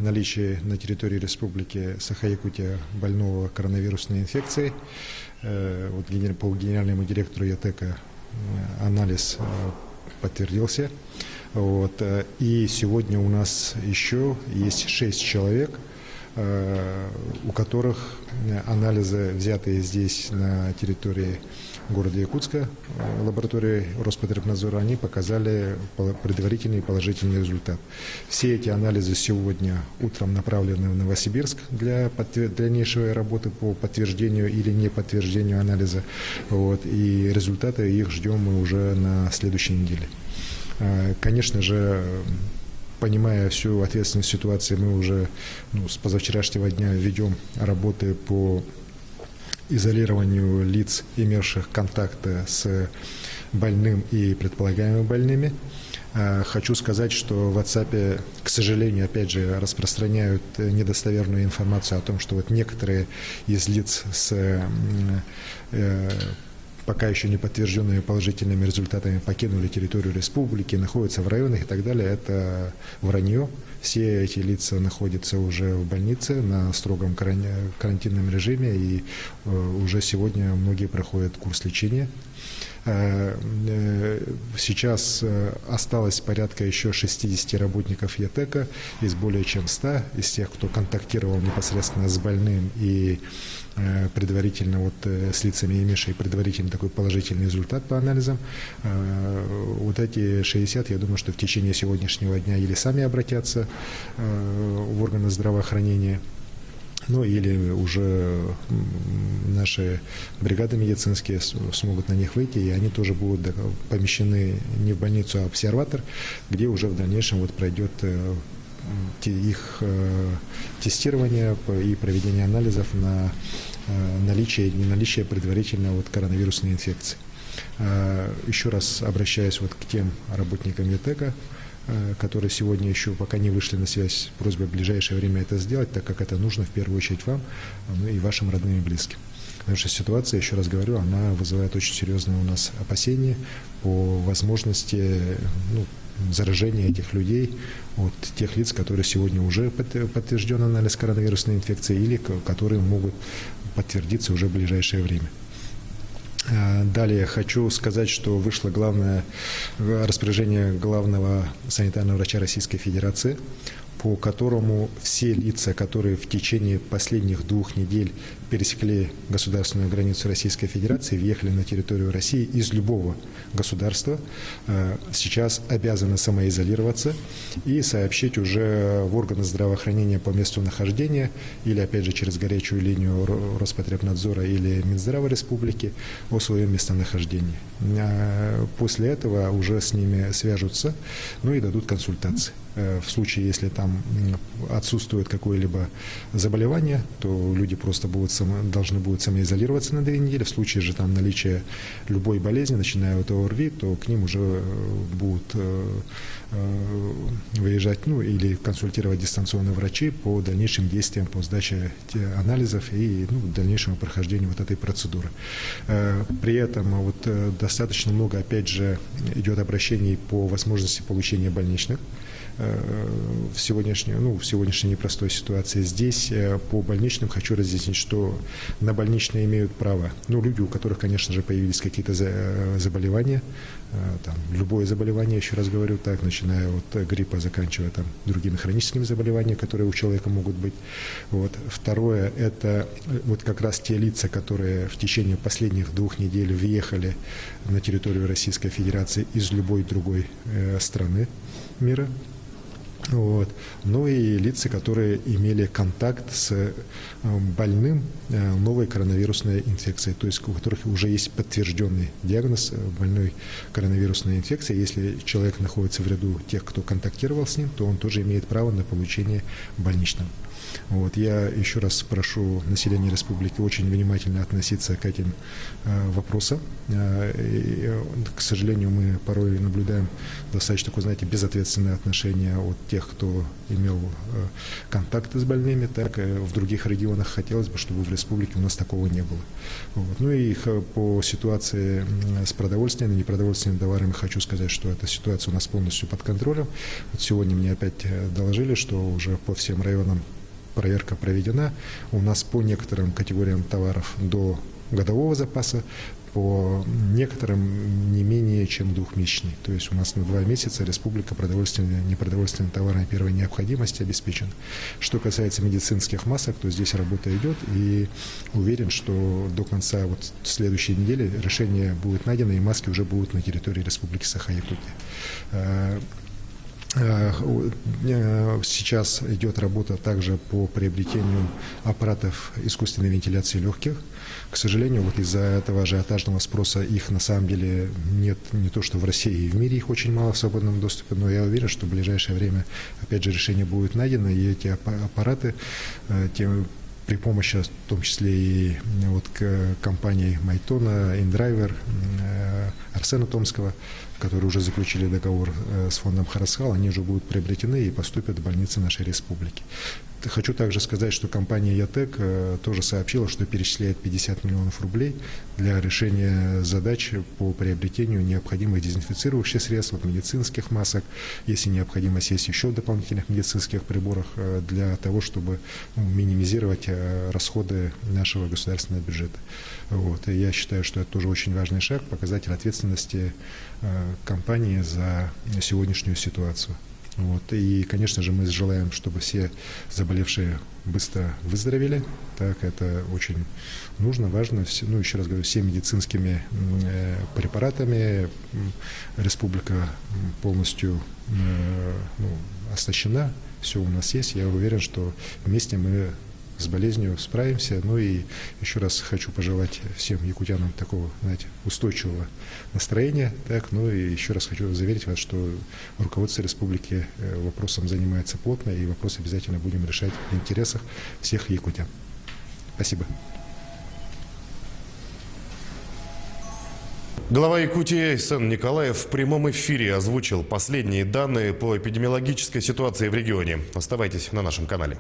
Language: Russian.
наличие на территории Республики Саха-Якутия больного коронавирусной инфекцией. Вот по генеральному директору ЯТЭКа анализ подтвердился. Вот. И сегодня у нас еще есть 6 человек, у которых анализы, взятые здесь на территории города Якутска, лаборатории Роспотребнадзора, они показали предварительный положительный результат. Все эти анализы сегодня утром направлены в Новосибирск для дальнейшей работы по подтверждению или не подтверждению анализа. Вот. И результаты их ждем мы уже на следующей неделе. Конечно же, понимая всю ответственность ситуации, мы уже с позавчерашнего дня ведем работы по изолированию лиц, имевших контакты с больным и предполагаемыми больными. Хочу сказать, что в WhatsApp, к сожалению, опять же, распространяют недостоверную информацию о том, что вот некоторые из лиц с пока еще не подтвержденными положительными результатами покинули территорию республики, находятся в районах и так далее. Это вранье. Все эти лица находятся уже в больнице на строгом карантинном режиме, и уже сегодня многие проходят курс лечения. Сейчас осталось порядка еще 60 работников ЯТЭКа из более чем 100, из тех, кто контактировал непосредственно с больным и предварительно с лицами, имевшими предварительно такой положительный результат по анализам. Вот эти 60, я думаю, что в течение сегодняшнего дня или сами обратятся в органы здравоохранения, или уже наши бригады медицинские смогут на них выйти, и они тоже будут помещены не в больницу, а в обсерватор, где уже в дальнейшем пройдет их тестирование и проведение анализов на наличие и неналичие предварительно коронавирусной инфекции. Еще раз обращаюсь к тем работникам ЯТЭКа, которые сегодня еще пока не вышли на связь, с просьбой в ближайшее время это сделать, так как это нужно в первую очередь вам, и вашим родным и близким. Потому что ситуация, еще раз говорю, она вызывает очень серьезные у нас опасения по возможности заражения этих людей от тех лиц, которые сегодня уже подтвержден анализ коронавирусной инфекции или которые могут подтвердиться уже в ближайшее время. Далее хочу сказать, что вышло главное распоряжение главного санитарного врача Российской Федерации, по которому все лица, которые в течение последних 2 недель пересекли государственную границу Российской Федерации, въехали на территорию России из любого государства, сейчас обязаны самоизолироваться и сообщить уже в органы здравоохранения по месту нахождения или, опять же, через горячую линию Роспотребнадзора или Минздрава Республики о своем местонахождении. После этого уже с ними свяжутся, и дадут консультации. В случае, если там отсутствует какое-либо заболевание, то люди просто должны будут самоизолироваться на 2 недели. В случае же там наличия любой болезни, начиная от ОРВИ, то к ним уже будут выезжать, или консультировать дистанционно врачи по дальнейшим действиям, по сдаче анализов и дальнейшему прохождению этой процедуры. При этом достаточно много, опять же, идет обращений по возможности получения больничных. В сегодняшней непростой ситуации. Здесь по больничным хочу разъяснить, что на больничные имеют право, люди, у которых, конечно же, появились какие-то заболевания, любое заболевание, еще раз говорю так, начиная от гриппа, заканчивая другими хроническими заболеваниями, которые у человека могут быть. Второе, это как раз те лица, которые в течение последних 2 недель въехали на территорию Российской Федерации из любой другой страны мира. И лица, которые имели контакт с больным новой коронавирусной инфекцией, то есть у которых уже есть подтвержденный диагноз больной коронавирусной инфекции. Если человек находится в ряду тех, кто контактировал с ним, то он тоже имеет право на получение больничного. Я еще раз прошу население республики очень внимательно относиться к этим вопросам. К сожалению, мы порой наблюдаем достаточно такое, безответственное отношение от тех, кто имел контакты с больными, так и в других регионах. Хотелось бы, чтобы в республике у нас такого не было. Вот. Ну и по ситуации с продовольственными и непродовольственными товарами хочу сказать, что эта ситуация у нас полностью под контролем. Вот сегодня мне опять доложили, что уже по всем районам проверка проведена. У нас по некоторым категориям товаров до годового запаса, по некоторым не менее чем двухмесячный. То есть у нас на 2 месяца республика продовольственными и непродовольственными товарами первой необходимости обеспечена. Что касается медицинских масок, то здесь работа идет, и уверен, что до конца вот следующей недели решение будет найдено, и маски уже будут на территории Республики Саха-Якутия. Сейчас идет работа также по приобретению аппаратов искусственной вентиляции легких. К сожалению, вот из-за этого ажиотажного спроса их на самом деле нет, не то что в России и в мире их очень мало в свободном доступе, но я уверен, что в ближайшее время опять же решение будет найдено, и эти аппараты при помощи, в том числе и вот компаний Майтона, Индрайвер, Арсена Томского, которые уже заключили договор с фондом Хараскал, они уже будут приобретены и поступят в больницы нашей республики. Хочу также сказать, что компания ЯТЭК тоже сообщила, что перечисляет 50 миллионов рублей для решения задач по приобретению необходимых дезинфицирующих средств, медицинских масок, если необходимость есть еще в дополнительных медицинских приборах, для того, чтобы минимизировать расходы нашего государственного бюджета. Вот. И я считаю, что это тоже очень важный шаг, показатель ответственности компании за сегодняшнюю ситуацию. Вот. И, конечно же, мы желаем, чтобы все заболевшие быстро выздоровели. Так, это очень нужно, важно. Ну, еще раз говорю, всеми медицинскими препаратами республика полностью оснащена. Все у нас есть. Я уверен, что вместе мы с болезнью справимся. Ну и еще раз хочу пожелать всем якутянам такого, знаете, устойчивого настроения. Так, ну и еще раз хочу заверить вас, что руководство республики вопросом занимается плотно, и вопрос обязательно будем решать в интересах всех якутян. Спасибо. Глава Якутии Айсен Николаев в прямом эфире озвучил последние данные по эпидемиологической ситуации в регионе. Оставайтесь на нашем канале.